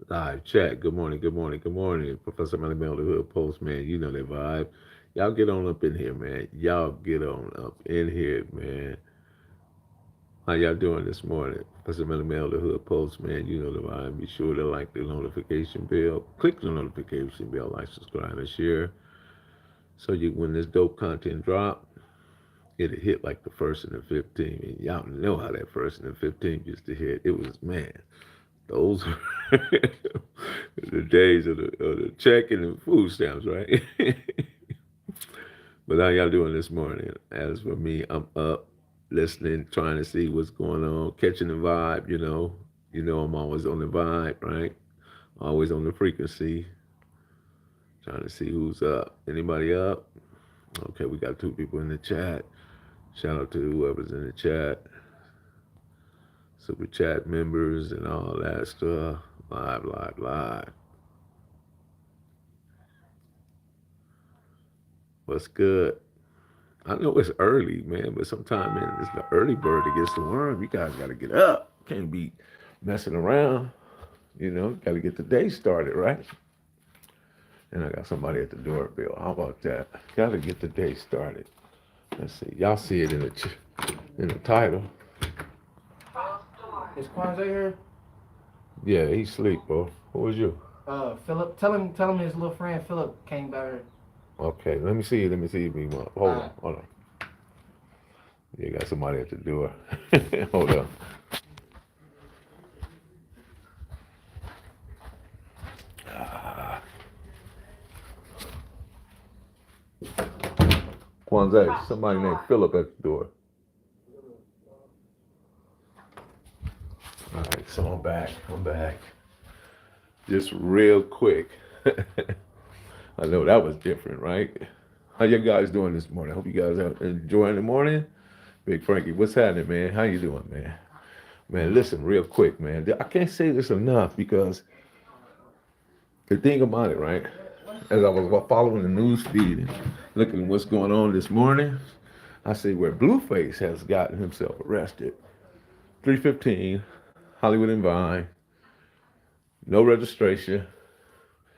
Live chat. Good morning, good morning, good morning. Professor Melly Mel, the Hood Post, man. You know that vibe. Y'all get on up in here, man. Y'all get on up in here, man. How y'all doing this morning? Professor Melly Mel, the Hood Post, man. You know the vibe. Be sure to like the notification bell. Click the notification bell, like, subscribe, and share. So you, when this dope content drop, it'll hit like the first and the 15th. And y'all know how that first and the 15th used to hit. It was, man. Those were the days of the check and the food stamps, right? But how y'all doing this morning? As for me, I'm up, listening, trying to see what's going on, catching the vibe. I'm always on the vibe, right? Always on the frequency, trying to see who's up. Anybody up? Okay, we got two people in the chat. Shout out to whoever's in the chat, super chat members, and all that stuff. Live, live, live. What's good? I know it's early, man, but sometimes, man, it's the early bird that gets the worm. You guys got to get up. Can't be messing around. Got to get the day started, right? And I got somebody at the doorbell. How about that? Got to get the day started. Let's see. Y'all see it in the title. Is Kwanzaa here? Yeah, he sleep, bro. Who was you? Philip. Tell him his little friend Philip came by here. Okay, let me see. Let me see if he want. Hold on, Alright. hold on. You got somebody at the door. Hold on. Kwanzaa, somebody named Philip at the door. All right, so I'm back. I'm back. Just real quick. I know that was different, right? How you guys doing this morning? Hope you guys are enjoying the morning. Big Frankie, what's happening, man? How you doing, man? Man, listen, real quick, man. I can't say this enough because the thing about it, right? As I was following the news feed and looking at what's going on this morning, I see where Blueface has gotten himself arrested. 315, Hollywood and Vine, no registration,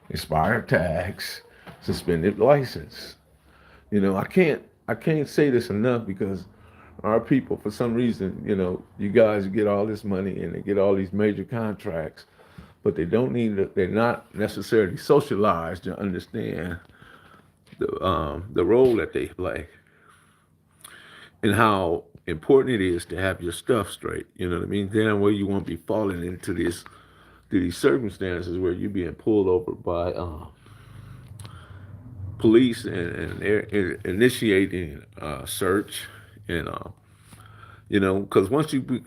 expired tags, suspended license. I can't say this enough because our people, for some reason, you guys get all this money and they get all these major contracts, but they don't need to, they're not necessarily socialized to understand the role that they play and how important it is to have your stuff straight. You know what I mean? Then where you won't be falling into these circumstances where you're being pulled over by police and they're initiating search and because once you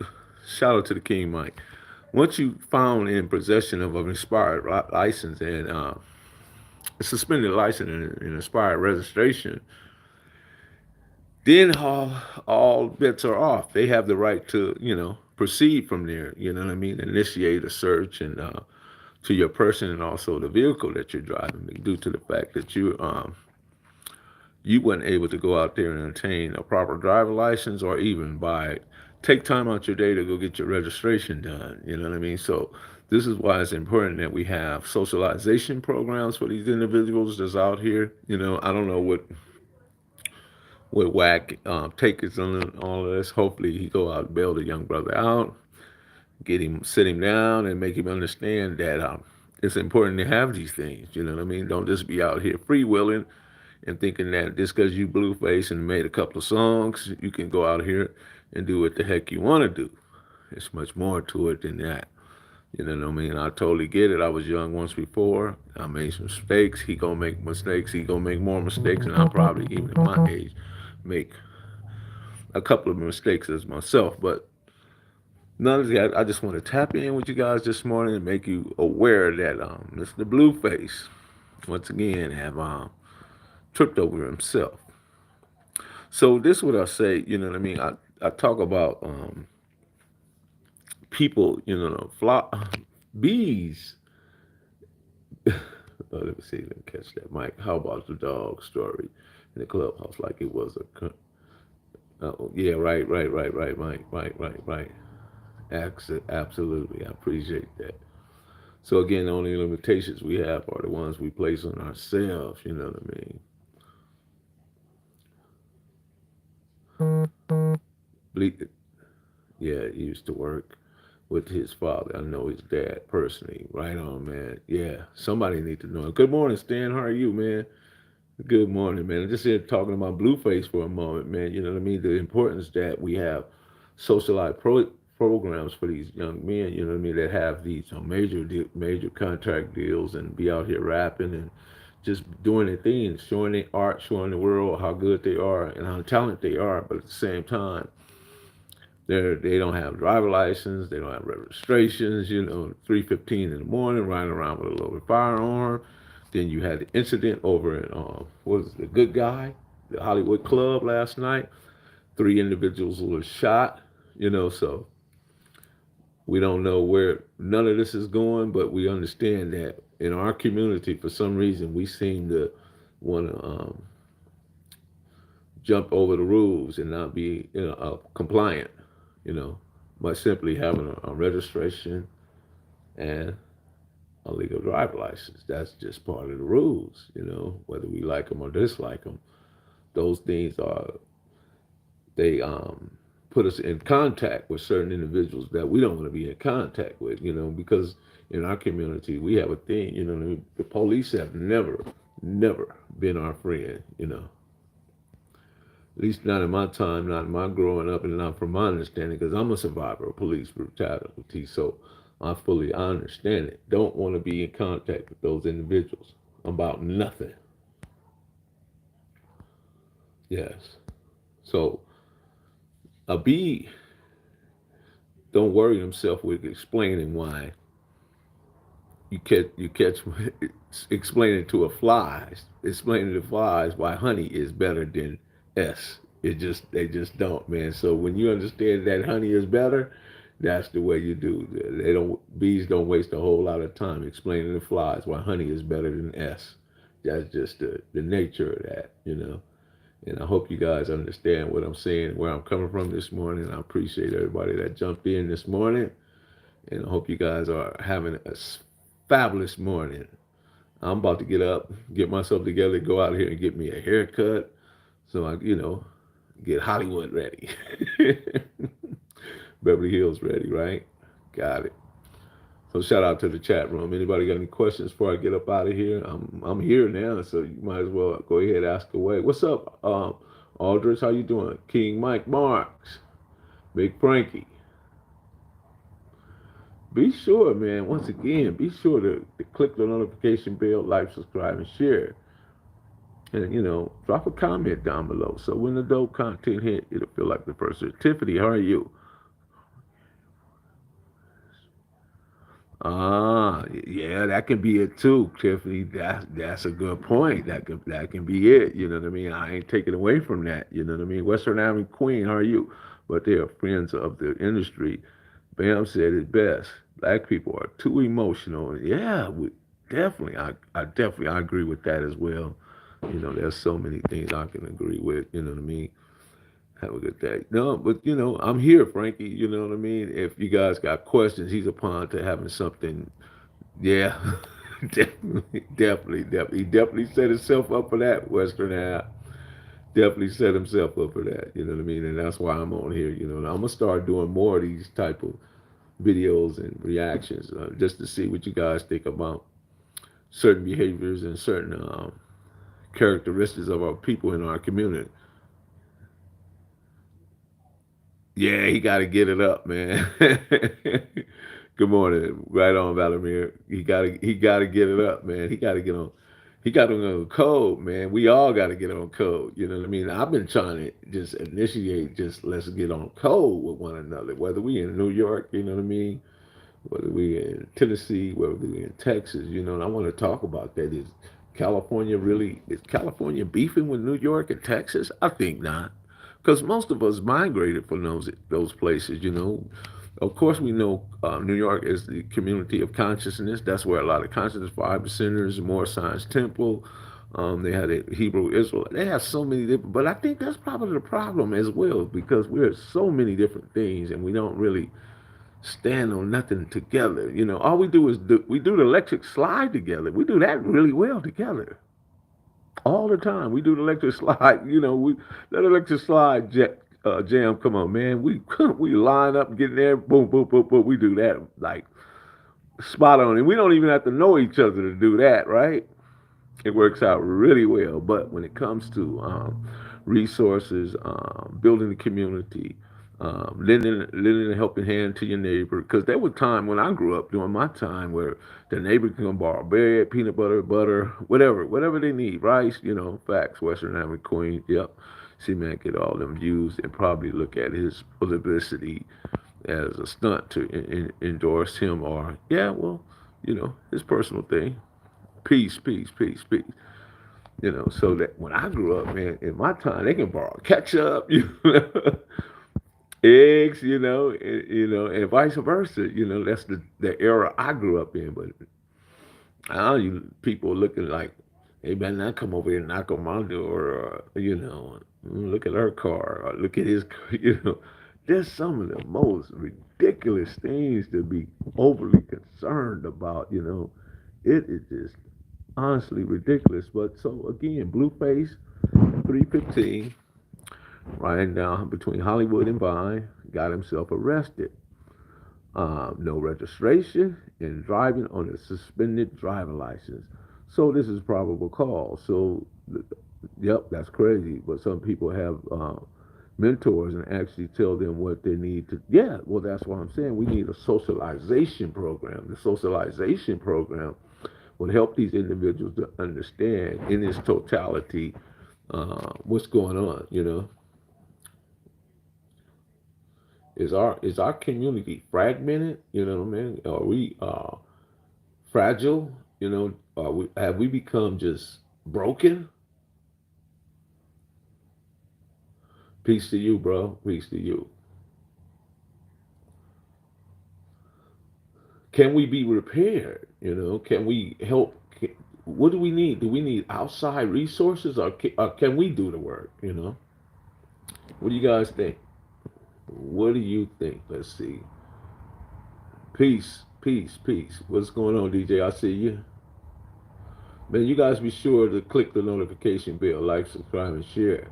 shout out to the King Mike, once you found in possession of an expired license and suspended license and expired registration, then all bets are off. They have the right to proceed from there. You know what I mean? Initiate a search and to your person and also the vehicle that you're driving, due to the fact that you weren't able to go out there and obtain a proper driver license or even take time out your day to go get your registration done. You know what I mean? So this is why it's important that we have socialization programs for these individuals that's out here. I don't know what whack take is on all of this. Hopefully he go out and bail the young brother out, sit him down and make him understand that it's important to have these things. You know what I mean? Don't just be out here freewheeling and thinking that just because you Blueface and made a couple of songs, you can go out here and do what the heck you want to do. It's much more to it than that. You know what I mean? I totally get it. I was young once before. I made some mistakes. He gonna make mistakes. He gonna make more mistakes, and I'll probably even at my age make a couple of mistakes as myself. But none of that. I just want to tap in with you guys this morning and make you aware that Mr. Blueface once again have tripped over himself. So this is what I say. You know what I mean? I talk about people. Bees. Let me see. Let me catch that, Mike. How about the dog story in the clubhouse? Like it was a. Oh yeah, right, Mike. Right. Absolutely, I appreciate that. So again, the only limitations we have are the ones we place on ourselves. You know what I mean? Ble- Yeah, he used to work with his father. I know his dad personally. Right on, man. Yeah, somebody need to know. Good morning, Stan. How are you, man? Good morning, man. I'm just here talking about Blueface for a moment, man. You know what I mean? The importance that we have socialized programs for these young men, you know what I mean, that have these major contract deals and be out here rapping and just doing their thing, showing their art, showing the world how good they are and how talented they are. But at the same time, they don't have driver license, they don't have registrations. 3:15 in the morning, riding around with a loaded firearm. Then you had the incident over in what was it, the Good Guy, the Hollywood Club last night. Three individuals were shot. So we don't know where none of this is going, but we understand that in our community, for some reason, we seem to want to jump over the rules and not be compliant. You know, by simply having a registration and a legal driver license. That's just part of the rules. Whether we like them or dislike them. Those things are they put us in contact with certain individuals that we don't want to be in contact with. Because in our community we have a thing. The police have never been our friend. At least not in my time, not in my growing up, and not from my understanding, because I'm a survivor of police brutality. So I understand it. Don't want to be in contact with those individuals about nothing. Yes. So a B don't worry himself with explaining why you catch explaining to a flies, explaining to flies why honey is better than S. They just don't, man. So when you understand that honey is better, that's the way you do. They don't bees don't waste a whole lot of time explaining to flies why honey is better than S. That's just the nature of that. And I hope you guys understand what I'm saying, where I'm coming from this morning. I appreciate everybody that jumped in this morning. And I hope you guys are having a fabulous morning. I'm about to get up, get myself together, go out here and get me a haircut so I get Hollywood ready. Beverly Hills ready, right? Got it. So shout out to the chat room. Anybody got any questions before I get up out of here? I'm here now, so you might as well go ahead and ask away. What's up, Aldrich? How you doing? King Mike Marks, Big Frankie. Be sure, man, once again, be sure to click the notification bell, like, subscribe, and share. And, drop a comment down below. So when the dope content hit, it'll feel like the first. Tiffany, how are you? Ah, yeah, that can be it too, Tiffany. That's a good point. That can be it. You know what I mean? I ain't taking away from that. You know what I mean? Western Avenue Queen, how are you? But they are friends of the industry. Bam said it best. Black people are too emotional. Yeah, definitely. I agree with that as well. There's so many things I can agree with. You know what I mean? Have a good day. No, but I'm here, Frankie. You know what I mean? If you guys got questions, he's upon to having something. Yeah, definitely set himself up for that. Western app definitely set himself up for that. You know what I mean? And that's why I'm on here. And I'm gonna start doing more of these type of videos and reactions, just to see what you guys think about certain behaviors and certain characteristics of our people in our community. Yeah, he got to get it up, man. Good morning, right on, Valamir. He got to get it up, man. He got to get on. He got to go on code, man. We all got to get on code. You know what I mean? I've been trying to just initiate, just let's get on code with one another. Whether we in New York, you know what I mean? Whether we in Tennessee, whether we in Texas, and I want to talk about that. Is California beefing with New York and Texas? I think not, because most of us migrated from those places. Of course, we know New York is the community of consciousness. That's where a lot of consciousness fiber centers, more science temple. They had a Hebrew Israel. They have so many different, but I think that's probably the problem as well because we're so many different things, and we don't really stand on nothing together. You know, all we do is we do the electric slide together. We do that really well together all the time. We do the electric slide. You know, we that electric slide jam. Come on, man. We we line up, get in there, boom, boom, boom, boom. We do that like spot on, and we don't even have to know each other to do that, right? It works out really well. But when it comes to resources, building the community, lending a helping hand to your neighbor, because there was time when I grew up during my time where the neighbor can borrow bread, peanut butter, whatever they need, rice, you know, facts, Western Avenue Queen, yep. See, man, get all them views and probably look at his publicity as a stunt to endorse him or, yeah, well, you know, his personal thing. Peace, peace, peace, peace. You know, so that when I grew up, man, in my time, they can borrow ketchup, you know, eggs, you know, and vice versa. You know, that's the era I grew up in. But now you people looking like they better not come over here and knock on my door, or you know, look at her car, or look at his, you know. There's some of the most ridiculous things to be overly concerned about. You know, it is just honestly ridiculous. But so again, Blueface, 315, riding down between Hollywood and Vine, got himself arrested. No registration and driving on a suspended driver license. So this is probable cause. So, yep, that's crazy. But some people have mentors and actually tell them what they need to. Yeah, well, that's what I'm saying. We need a socialization program. The socialization program will help these individuals to understand in its totality what's going on. You know, is our community fragmented? You know what I mean? Are we fragile? You know, have we become just broken? Peace to you, bro. Peace to you. Can we be repaired? You know, can we help? What do we need? Do we need outside resources, or can we do the work? You know, what do you guys think? What do you think? Let's see. Peace, peace, peace. What's going on, DJ? I see you. Man, you guys be sure to click the notification bell, like, subscribe, and share.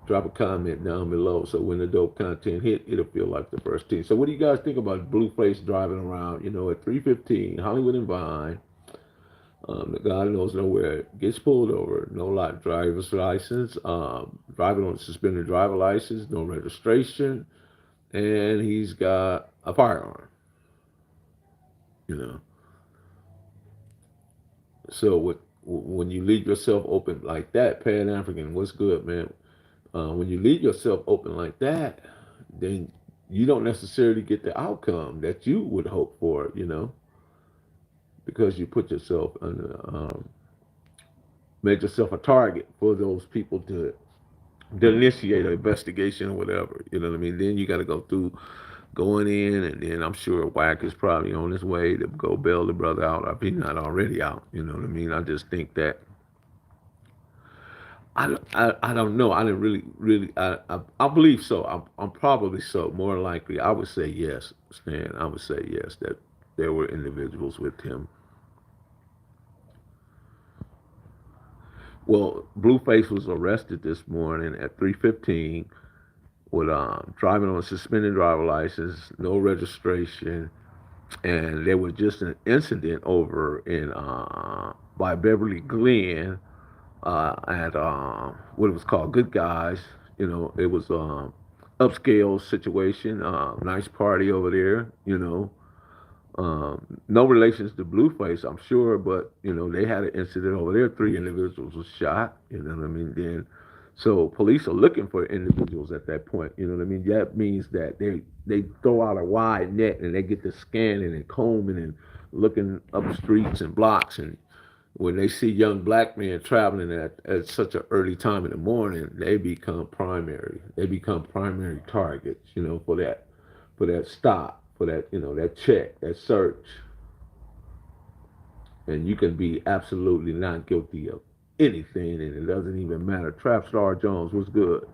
Drop a comment down below so when the dope content hit, it'll feel like the first team. So what do you guys think about Blueface driving around, you know, at 315, Hollywood and Vine? The God knows nowhere. Gets pulled over, no lot driver's license, driving on a suspended driver license, no registration, and he's got a firearm, you know. So when you leave yourself open like that, Pan African, what's good, man? When you leave yourself open like that, then you don't necessarily get the outcome that you would hope for, you know, because you put yourself under, made yourself a target for those people to initiate an investigation or whatever. You know what I mean? Then you got to go through going in, and then I'm sure Whack is probably on his way to go bail the brother out if he's not already out. You know what I mean? I just think that I don't know. I didn't really. I believe so. I'm probably so. More likely, I would say yes, Stan. I would say yes that there were individuals with him. Well, Blueface was arrested this morning at 3:15 with driving on a suspended driver license, no registration, and there was just an incident over in by Beverly Glen at what it was called Good Guys. You know, it was upscale situation, nice party over there. You know, no relations to Blueface, I'm sure, but you know they had an incident over there. Three individuals were shot. You know what I mean? Then, so police are looking for individuals at that point. You know what I mean? That means that they throw out a wide net and they get to scanning and combing and looking up streets and blocks, and when they see young black men traveling at such an early time in the morning, they become primary. They become primary targets, you know, for that stop, for that, you know, that check, that search. And you can be absolutely not guilty of anything, and it doesn't even matter. Trap Star Jones was good.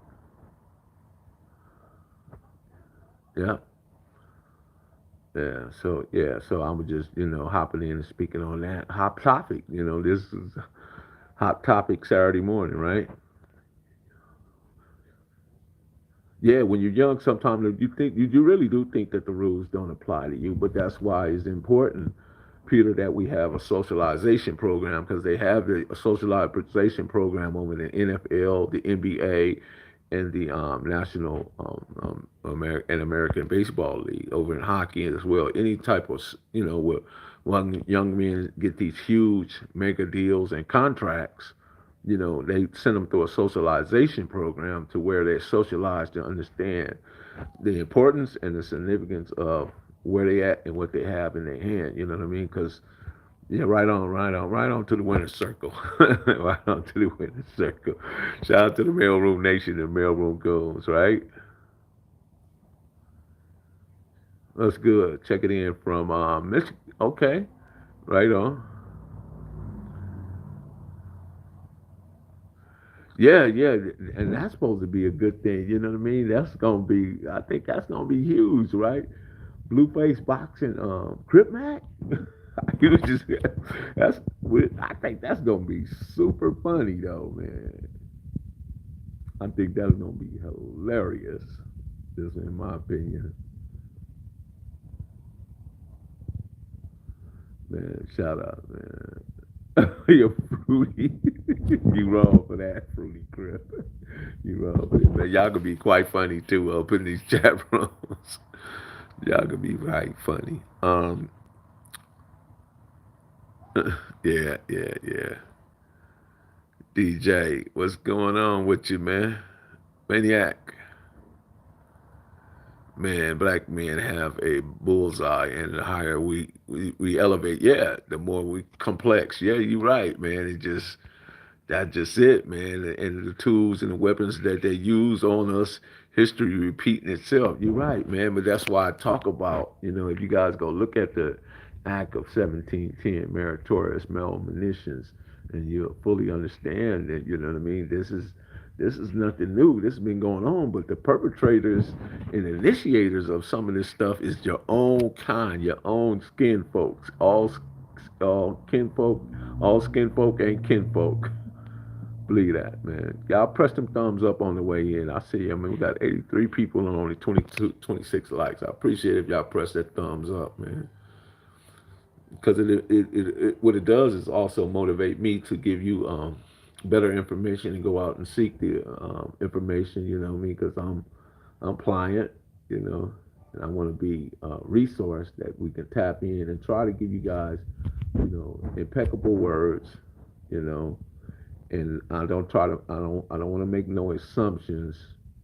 Yeah. So I was just, hopping in and speaking on that hot topic. This is hot topic Saturday morning, right? Yeah, when you're young, sometimes you think you really do think that the rules don't apply to you, but that's why it's important, Peter, that we have a socialization program because they have a socialization program over the NFL, the NBA, and the National and American Baseball League over in hockey as well. Any type of where young men get these huge mega deals and contracts, they send them through a socialization program to where they're socialized to understand the importance and the significance of where they at and what they have in their hand. You know what I mean? Because yeah, right on to the winner's circle, right on to the winner's circle. Shout out to the mailroom nation and mailroom goals, right? That's good. Check it in from Michigan. Okay, right on. Yeah, yeah, and that's supposed to be a good thing. You know what I mean? That's gonna be. I think that's gonna be huge, right? Blueface boxing, Crip Mac. You was just that's. I think that's gonna be super funny though, man. I think that's gonna be hilarious. Just in my opinion, man. Shout out, man. You're fruity. You wrong for that, fruity Crip. You wrong for that. Man, y'all could be quite funny too. Up in these chat rooms, y'all could be right funny. Yeah. DJ, what's going on with you, man? Maniac. Man, black men have a bullseye, and the higher we elevate, yeah, the more we complex. Yeah, you're right, man. That's just it, man. And the tools and the weapons that they use on us, history repeating itself. You're right, man. But that's why I talk about, if you guys go look at the Act of 1710, meritorious maledictions, and you'll fully understand that, you know what I mean? This is nothing new. This has been going on, but the perpetrators and initiators of some of this stuff is your own kind, your own skin folks. All kinfolk, all skin folk ain't kinfolk. Believe that, man. Y'all press them thumbs up on the way in. I see, I mean, we got 83 people and only 22, 26 likes. I appreciate if y'all press that thumbs up, man. Because what it does is also motivate me to give you better information and go out and seek the information, you know what I mean? Because I'm pliant, you know, and I want to be a resource that we can tap in and try to give you guys, impeccable words, you know, and I don't want to make no assumptions,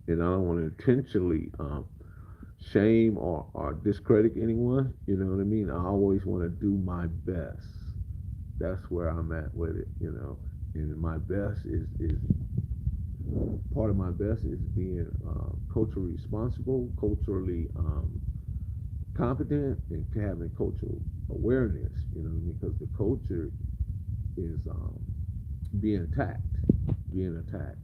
and I don't want to intentionally shame or discredit anyone. You know what I mean? I always want to do my best. That's where I'm at with it, And my best is part of my best is being culturally responsible, culturally competent, and having cultural awareness. You know what I mean? Because the culture is being attacked, being attacked.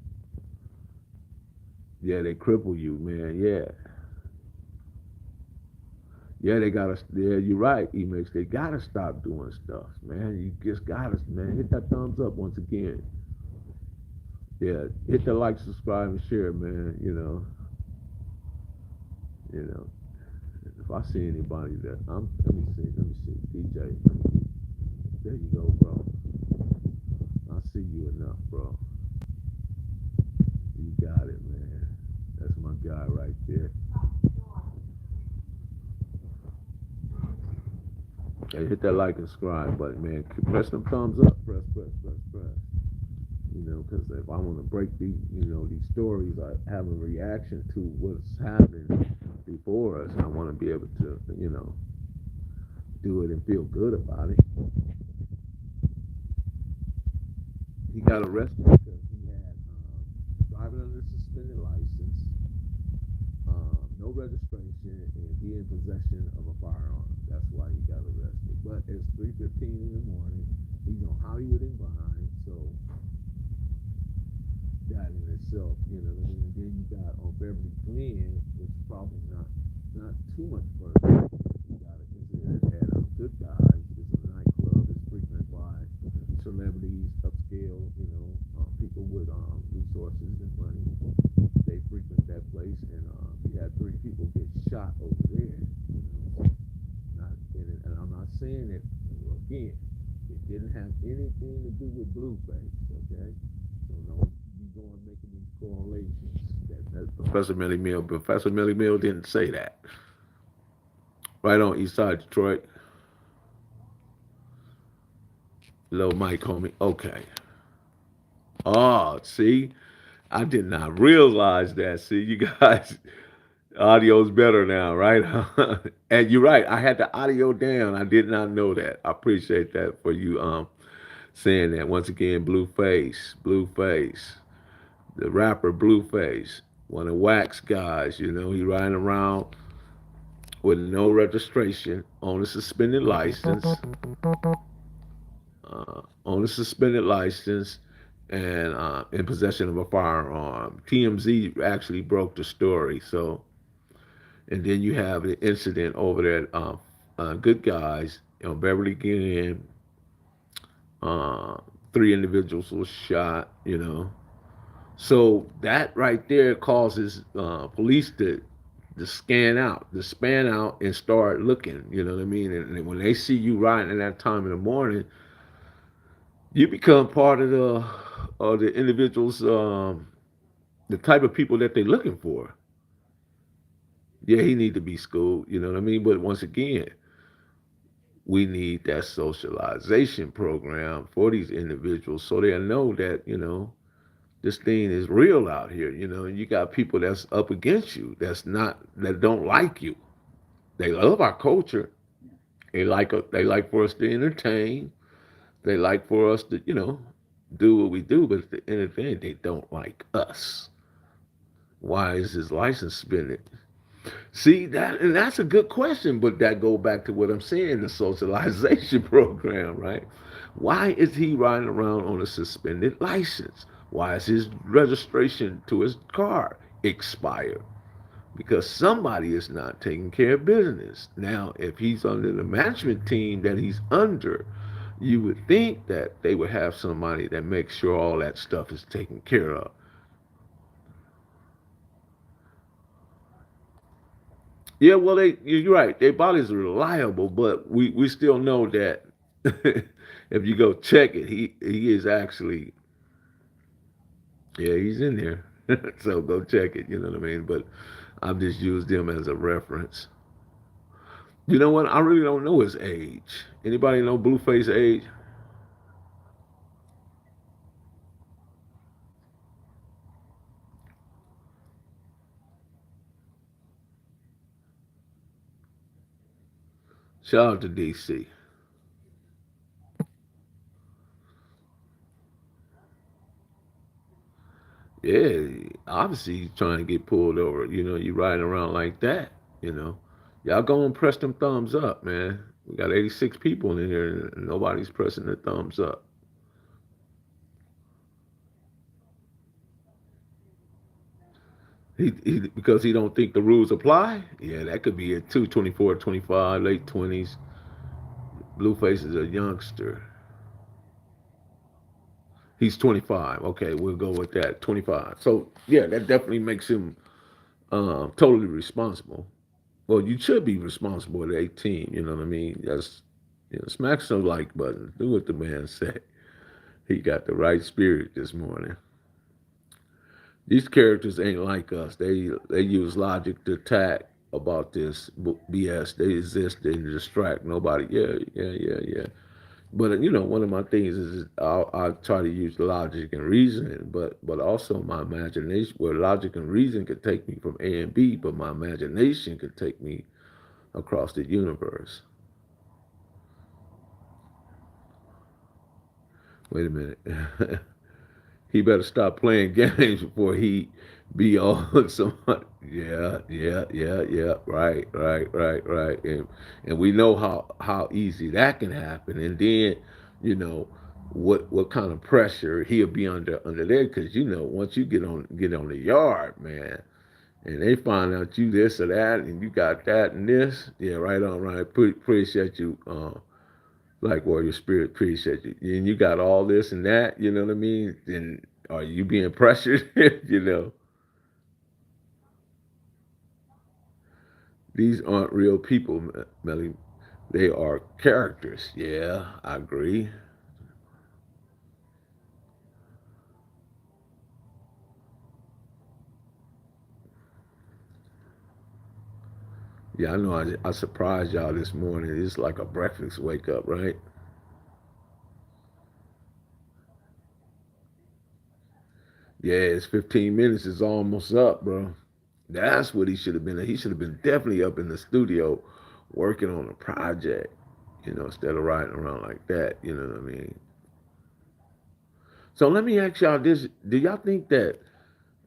Yeah, they cripple you, man. Yeah, yeah, they gotta. Yeah, you're right, Emax. They gotta stop doing stuff, man. You just gotta, man. Hit that thumbs up once again. Yeah, hit the like, subscribe, and share, man. You know. If I see anybody that let me see, DJ. There you go, bro. I see you enough, bro. You got it, man. That's my guy right there. Hey, hit that like and subscribe button, man. Press them thumbs up. Press. Because if I want to break these stories, I have a reaction to what's happening before us. I want to be able to, do it and feel good about it. He got arrested because he had driving under suspended license, no registration, and be in possession of a firearm. That's why he got arrested. But it's 3:15 in the morning. He's on Hollywood and Vine, so that in itself, you know what I mean? And then you got on Beverly Glen, which is probably not too much further. You got with resources and money. They frequent that place, and you had three people get shot over there. Not, and I'm not saying it again. It didn't have anything to do with Blueface, okay? So don't be going making these correlations. That Professor Millie Mill didn't say that. Right on East Side Detroit. Little Mike, homie. Okay. Oh, see, I did not realize that. See, you guys, audio's better now, right? And you're right. I had the audio down. I did not know that. I appreciate that for you saying that. Once again, Blueface, the rapper Blueface, one of Wax guys. He riding around with no registration on a suspended license, and in possession of a firearm. TMZ actually broke the story. So, and then you have the incident over there at Good Guys, Beverly Glen. Uh, Three individuals were shot. So that right there causes police to span out and start looking. You know what I mean? And when they see you riding at that time in the morning, you become part of the individuals, the type of people that they're looking for. Yeah, he need to be schooled. You know what I mean? But once again, we need that socialization program for these individuals so they know that this thing is real out here. And you got people that's up against you, that don't like you. They love our culture. They like for us to entertain. They like for us to do what we do. But at the end of the day, they don't like us. Why is his license suspended? See that, and that's a good question. But that go back to what I'm saying: the socialization program, right? Why is he riding around on a suspended license? Why is his registration to his car expired? Because somebody is not taking care of business. Now, if he's under the management team that he's under, you would think that they would have somebody that makes sure all that stuff is taken care of. Yeah, well, you're right. Their bodies are reliable, but we still know that if you go check it, he is actually, yeah, he's in there. So go check it. You know what I mean? But I've just used him as a reference. You know what? I really don't know his age. Anybody know Blueface age? Shout out to DC. Yeah, obviously he's trying to get pulled over. You riding around like that. You know, y'all go and press them thumbs up, man. We got 86 people in here, and nobody's pressing the thumbs up. Because he don't think the rules apply. Yeah, that could be it too. 24, 25, late 20s. Blueface is a youngster. He's 25. Okay, we'll go with that. 25. So yeah, that definitely makes him totally responsible. Well, you should be responsible at 18. You know what I mean? Just smack some like buttons. Do what the man say. He got the right spirit this morning. These characters ain't like us. They use logic to attack about this BS. They exist. They distract nobody. Yeah, yeah, yeah, yeah. But one of my things is I try to use logic and reasoning, but also my imagination. Where logic and reason could take me from A and B, but my imagination could take me across the universe. Wait a minute. He better stop playing games before he be on somebody. Yeah, yeah, yeah, yeah. Right, right, right, right. And we know how easy that can happen. And then, you know, what kind of pressure he'll be under there because once you get on the yard, man, and they find out you this or that and you got that and this, yeah, right on, right. Appreciate you, like Warrior Spirit, appreciate you. And you got all this and that, you know what I mean? And Are you being pressured? You know, these aren't real people, Melly. They are characters. Yeah, I agree. Yeah, I know. I surprised y'all this morning. It's like a breakfast wake up, right? Yeah, it's 15 minutes. It's almost up, bro. That's what he should have been. He should have been definitely up in the studio working on a project, instead of riding around like that. You know what I mean? So let me ask y'all this: do y'all think that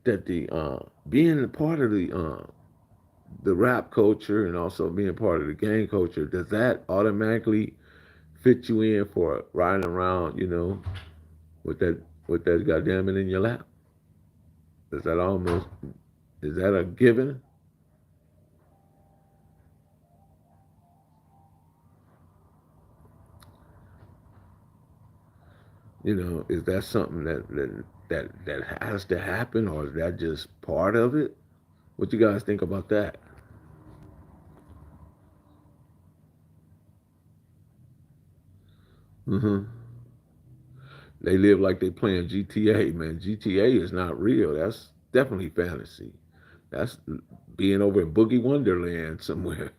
the being a part of the rap culture and also being part of the gang culture, does that automatically fit you in for riding around, with that with that goddamn it in your lap? Is that almost is that a given? Is that something that has to happen, or is that just part of it? What you guys think about that? Hmm. They live like they playing GTA, man. GTA is not real. That's definitely fantasy. That's being over in Boogie Wonderland somewhere.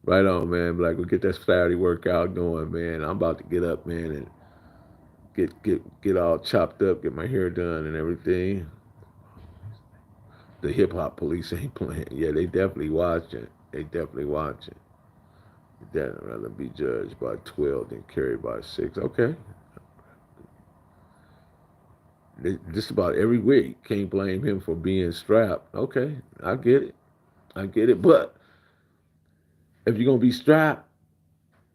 Right on, man. Like, we get that Saturday workout going, man. I'm about to get up, man, and get all chopped up, get my hair done and everything. The hip hop police ain't playing. Yeah, they definitely watching. They definitely watching. That rather be judged by 12 than carried by 6. Okay, just about every week. Can't blame him for being strapped. Okay, I get it. I get it. But if you're gonna be strapped,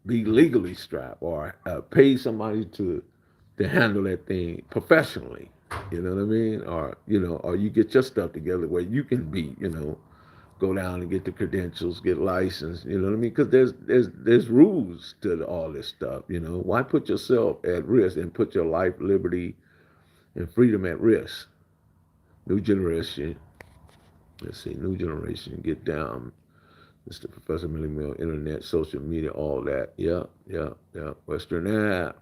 be legally strapped, or pay somebody to handle that thing professionally. You know what I mean? Or you get your stuff together where you can be, go down and get the credentials, get licensed. You know what I mean? Because there's rules to all this stuff. Why put yourself at risk and put your life, liberty, and freedom at risk? New generation. Let's see, new generation. Get down, Mr. Professor Millie Mill. Internet, social media, all that. Yeah, yeah, yeah. Western app.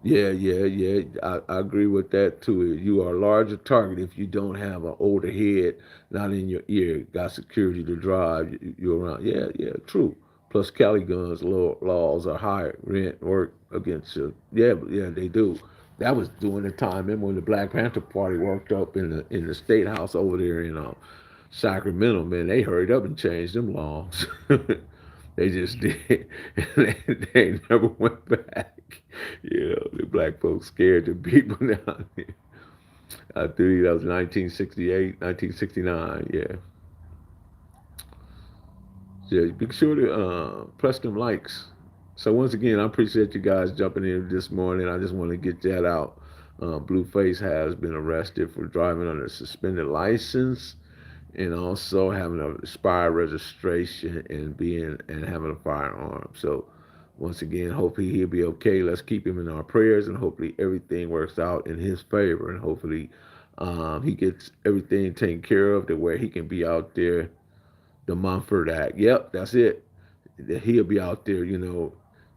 Yeah, yeah, yeah. I agree with that too. You are a larger target if you don't have an older head, not in your ear, got security to drive you around. Yeah, yeah, true. Plus, Cali guns laws are higher. Rent work against you. Yeah, yeah, they do. That was during the time. Remember when the Black Panther Party walked up in the state house over there in Sacramento? Man, they hurried up and changed them laws. They just did. They never went back. The black folks scared the people down there. I think that was 1968, 1969. Yeah. Yeah, be sure to press them likes. So once again, I appreciate you guys jumping in this morning. I just want to get that out. Blueface has been arrested for driving under a suspended license and also having an expired registration and having a firearm. So once again, hopefully he'll be okay. Let's keep him in our prayers, and hopefully everything works out in his favor, and hopefully he gets everything taken care of to where he can be out there. The Mumford Act. Yep, that's it. He'll be out there, the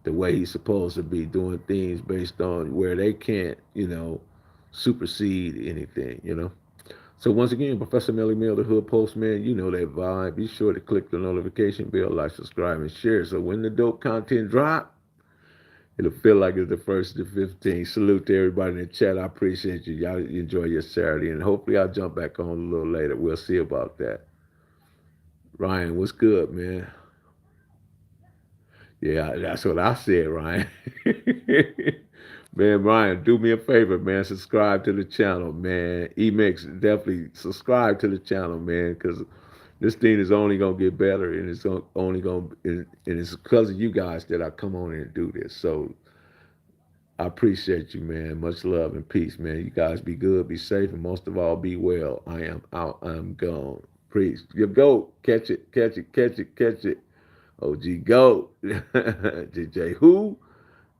way he's supposed to be, doing things based on where they can't, supersede anything. So once again, Professor Melly Mill, the Hood Postman, you know that vibe. Be sure to click the notification bell, like, subscribe, and share. So when the dope content drop, it'll feel like it's the first to 15. Salute to everybody in the chat. I appreciate you. Y'all enjoy your Saturday, and hopefully I'll jump back on a little later. We'll see about that. Ryan, what's good, man? Yeah, that's what I said, Ryan. Man, Ryan, do me a favor, man. Subscribe to the channel, man. Emix, definitely subscribe to the channel, man, because this thing is only gonna get better, and it's only gonna, and it's because of you guys that I come on here and do this. So I appreciate you, man. Much love and peace, man. You guys be good, be safe, and most of all, be well. I am out. I'm gone. Preach. Your goat. Catch it, catch it, catch it, catch it. OG Goat. DJ Who?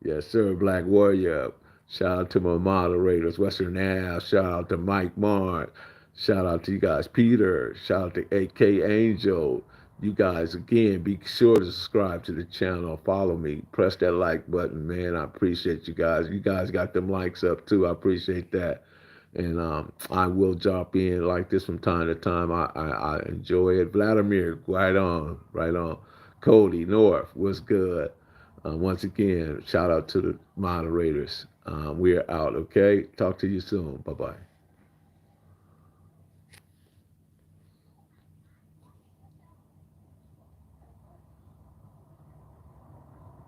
Yes, sir. Black Warrior. Shout out to my moderators, Western Ave. Shout out to Mike Mark. Shout out to you guys, Peter. Shout out to AK Angel. You guys, again, be sure to subscribe to the channel. Follow me. Press that like button, man. I appreciate you guys. You guys got them likes up too. I appreciate that. And I will drop in like this from time to time. I enjoy it. Vladimir, right on, right on. Cody North, what's good? Once again, shout out to the moderators. We're out, okay? Talk to you soon. Bye bye.